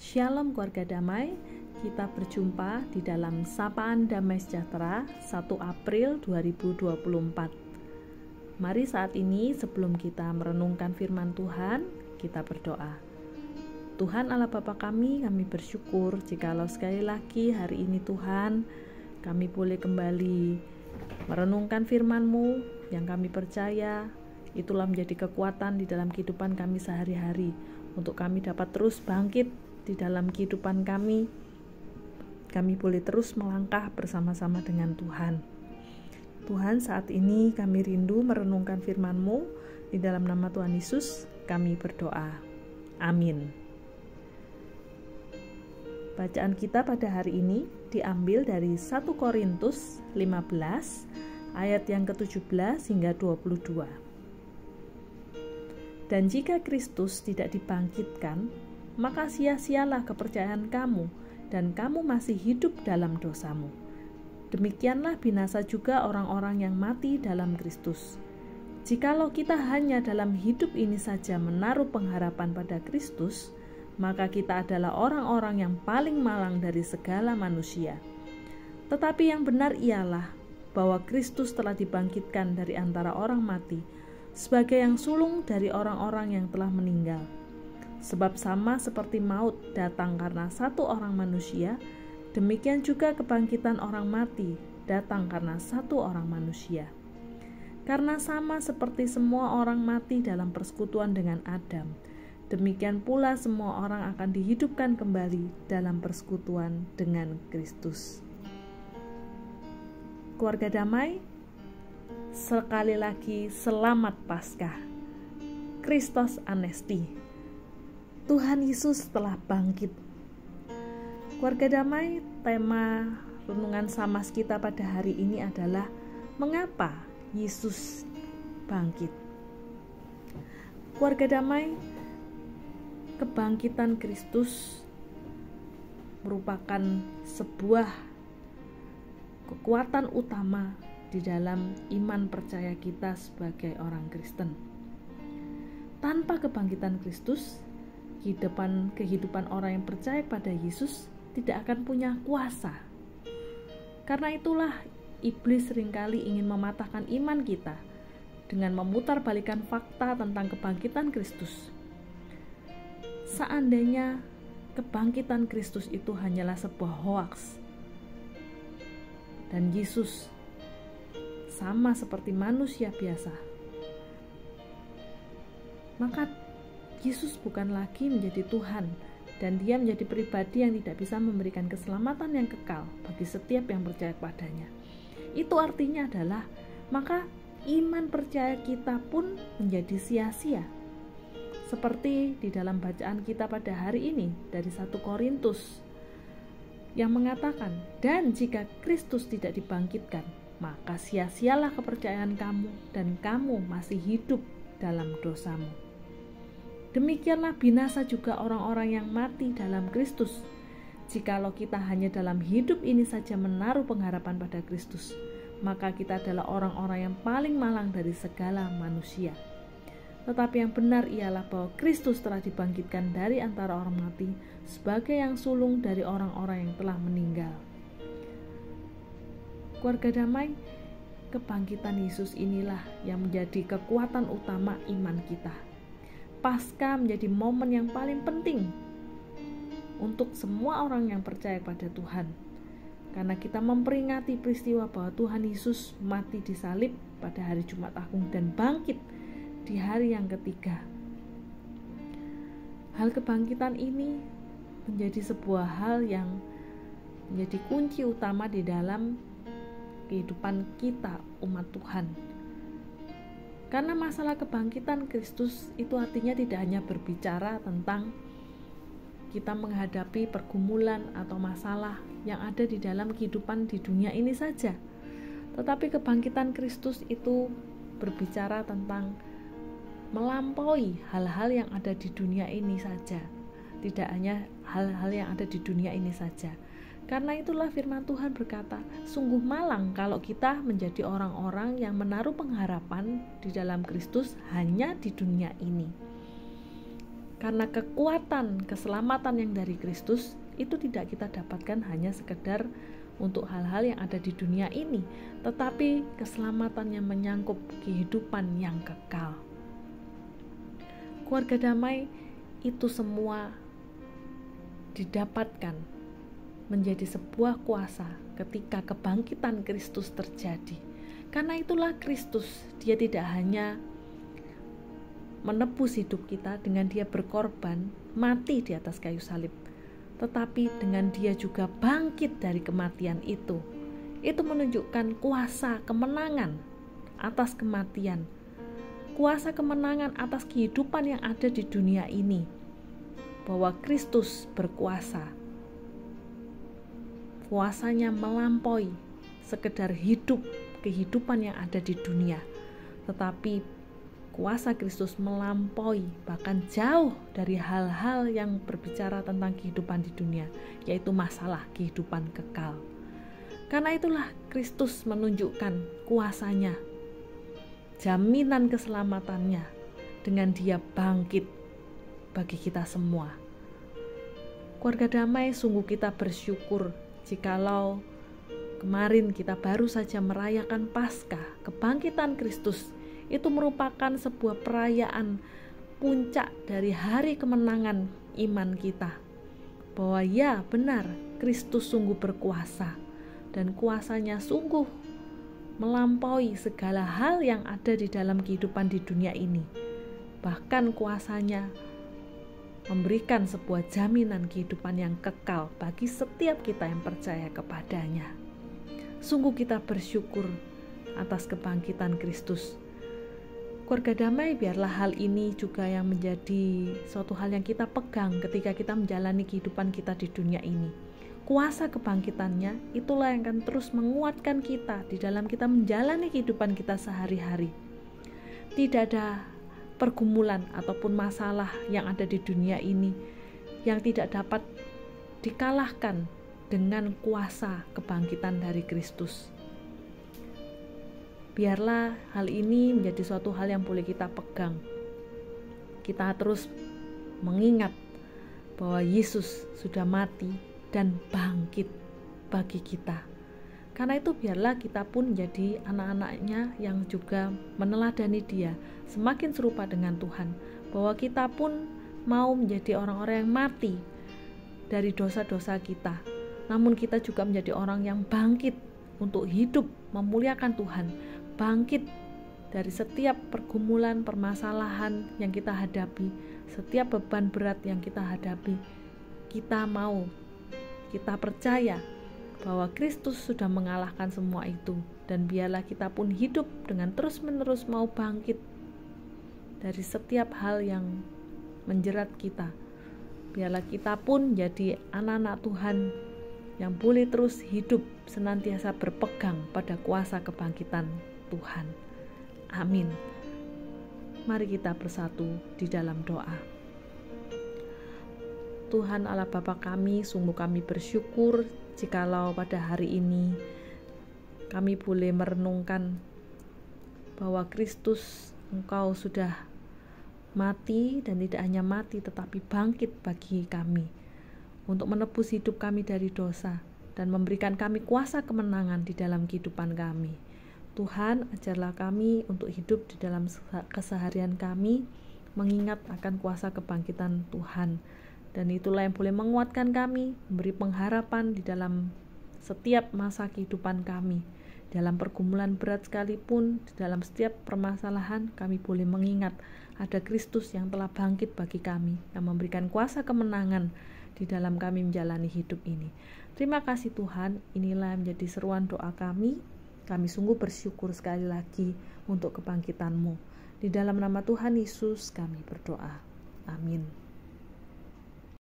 Shalom keluarga damai, kita berjumpa di dalam Sapaan Damai Sejahtera 1 April 2024. Mari saat ini sebelum kita merenungkan firman Tuhan, kita berdoa. Tuhan Allah Bapa kami bersyukur jikalau sekali lagi hari ini Tuhan, kami boleh kembali merenungkan firman-Mu yang kami percaya itulah menjadi kekuatan di dalam kehidupan kami sehari-hari, untuk kami dapat terus bangkit di dalam kehidupan kami boleh terus melangkah bersama-sama dengan Tuhan. Tuhan, saat ini kami rindu merenungkan firman-Mu. Di dalam nama Tuhan Yesus kami berdoa. Amin. Bacaan kita pada hari ini diambil dari 1 Korintus 15 ayat yang ke-17 hingga 22. Dan jika Kristus tidak dibangkitkan, maka sia-sialah kepercayaan kamu, dan kamu masih hidup dalam dosamu. Demikianlah binasa juga orang-orang yang mati dalam Kristus. Jikalau kita hanya dalam hidup ini saja menaruh pengharapan pada Kristus, maka kita adalah orang-orang yang paling malang dari segala manusia. Tetapi yang benar ialah bahwa Kristus telah dibangkitkan dari antara orang mati, sebagai yang sulung dari orang-orang yang telah meninggal. Sebab sama seperti maut datang karena satu orang manusia, demikian juga kebangkitan orang mati datang karena satu orang manusia. Karena sama seperti semua orang mati dalam persekutuan dengan Adam, demikian pula semua orang akan dihidupkan kembali dalam persekutuan dengan Kristus. Keluarga damai, sekali lagi selamat Paskah. Kristus Anesti. Tuhan Yesus telah bangkit. Keluarga damai, tema renungan Samas kita pada hari ini adalah mengapa Yesus bangkit. Keluarga damai, kebangkitan Kristus merupakan sebuah kekuatan utama di dalam iman percaya kita sebagai orang Kristen. Tanpa kebangkitan Kristus, kehidupan orang yang percaya pada Yesus tidak akan punya kuasa. Karena itulah iblis seringkali ingin mematahkan iman kita dengan memutarbalikkan fakta tentang kebangkitan Kristus. Seandainya kebangkitan Kristus itu hanyalah sebuah hoaks, dan Yesus sama seperti manusia biasa, maka Yesus bukan lagi menjadi Tuhan, dan dia menjadi pribadi yang tidak bisa memberikan keselamatan yang kekal bagi setiap yang percaya padanya. Itu artinya adalah, maka iman percaya kita pun menjadi sia-sia. Seperti di dalam bacaan kita pada hari ini dari 1 Korintus yang mengatakan, dan jika Kristus tidak dibangkitkan, maka sia-sialah kepercayaan kamu, dan kamu masih hidup dalam dosamu. Demikianlah binasa juga orang-orang yang mati dalam Kristus. Jikalau kita hanya dalam hidup ini saja menaruh pengharapan pada Kristus, maka kita adalah orang-orang yang paling malang dari segala manusia. Tetapi yang benar ialah bahwa Kristus telah dibangkitkan dari antara orang mati sebagai yang sulung dari orang-orang yang telah meninggal. Keluarga damai, kebangkitan Yesus inilah yang menjadi kekuatan utama iman kita. Paskah menjadi momen yang paling penting untuk semua orang yang percaya pada Tuhan, karena kita memperingati peristiwa bahwa Tuhan Yesus mati disalib pada hari Jumat Agung dan bangkit di hari yang ketiga. Hal kebangkitan ini menjadi sebuah hal yang menjadi kunci utama di dalam kehidupan kita umat Tuhan. Karena masalah kebangkitan Kristus itu artinya tidak hanya berbicara tentang kita menghadapi pergumulan atau masalah yang ada di dalam kehidupan di dunia ini saja. Tetapi kebangkitan Kristus itu berbicara tentang melampaui hal-hal yang ada di dunia ini saja. Tidak hanya hal-hal yang ada di dunia ini saja. Karena itulah firman Tuhan berkata, sungguh malang kalau kita menjadi orang-orang yang menaruh pengharapan di dalam Kristus hanya di dunia ini. Karena kekuatan keselamatan yang dari Kristus itu tidak kita dapatkan hanya sekedar untuk hal-hal yang ada di dunia ini, tetapi keselamatan yang menyangkut kehidupan yang kekal. Keluarga damai itu semua didapatkan menjadi sebuah kuasa ketika kebangkitan Kristus terjadi. Karena itulah Kristus, dia tidak hanya menebus hidup kita dengan dia berkorban, mati di atas kayu salib, tetapi dengan dia juga bangkit dari kematian itu. Itu menunjukkan kuasa kemenangan atas kematian, kuasa kemenangan atas kehidupan yang ada di dunia ini, bahwa Kristus berkuasa. Kuasanya melampaui sekedar kehidupan yang ada di dunia, tetapi kuasa Kristus melampaui bahkan jauh dari hal-hal yang berbicara tentang kehidupan di dunia, yaitu masalah kehidupan kekal. Karena itulah Kristus menunjukkan kuasanya, jaminan keselamatannya dengan dia bangkit bagi kita semua. Keluarga damai, sungguh kita bersyukur jikalau kemarin kita baru saja merayakan Paskah, kebangkitan Kristus. Itu merupakan sebuah perayaan puncak dari hari kemenangan iman kita. Bahwa ya benar, Kristus sungguh berkuasa dan kuasanya sungguh melampaui segala hal yang ada di dalam kehidupan di dunia ini. Bahkan kuasanya memberikan sebuah jaminan kehidupan yang kekal bagi setiap kita yang percaya kepadanya. Sungguh kita bersyukur atas kebangkitan Kristus. Keluarga damai, biarlah hal ini juga yang menjadi suatu hal yang kita pegang ketika kita menjalani kehidupan kita di dunia ini. Kuasa kebangkitannya itulah yang akan terus menguatkan kita di dalam kita menjalani kehidupan kita sehari-hari. Tidak ada pergumulan ataupun masalah yang ada di dunia ini yang tidak dapat dikalahkan dengan kuasa kebangkitan dari Kristus. Biarlah hal ini menjadi suatu hal yang boleh kita pegang. Kita terus mengingat bahwa Yesus sudah mati dan bangkit bagi kita. Karena itu biarlah kita pun menjadi anak-anaknya yang juga meneladani dia, semakin serupa dengan Tuhan. Bahwa kita pun mau menjadi orang-orang yang mati dari dosa-dosa kita, namun kita juga menjadi orang yang bangkit untuk hidup memuliakan Tuhan, bangkit dari setiap pergumulan, permasalahan yang kita hadapi, setiap beban berat yang kita hadapi. Kita percaya bahwa Kristus sudah mengalahkan semua itu, dan biarlah kita pun hidup dengan terus-menerus mau bangkit dari setiap hal yang menjerat kita. Biarlah kita pun jadi anak-anak Tuhan yang boleh terus hidup senantiasa berpegang pada kuasa kebangkitan Tuhan. Amin. Mari kita bersatu di dalam doa. Tuhan Allah Bapa kami, sungguh kami bersyukur jikalau pada hari ini kami boleh merenungkan bahwa Kristus, Engkau sudah mati, dan tidak hanya mati tetapi bangkit bagi kami untuk menebus hidup kami dari dosa dan memberikan kami kuasa kemenangan di dalam kehidupan kami. Tuhan, ajarlah kami untuk hidup di dalam keseharian kami mengingat akan kuasa kebangkitan Tuhan, dan itulah yang boleh menguatkan kami, memberi pengharapan di dalam setiap masa kehidupan kami. Dalam pergumulan berat sekalipun, di dalam setiap permasalahan, kami boleh mengingat ada Kristus yang telah bangkit bagi kami, yang memberikan kuasa kemenangan di dalam kami menjalani hidup ini. Terima kasih Tuhan, inilah yang menjadi seruan doa kami. Kami sungguh bersyukur sekali lagi untuk kebangkitan-Mu. Di dalam nama Tuhan Yesus kami berdoa. Amin.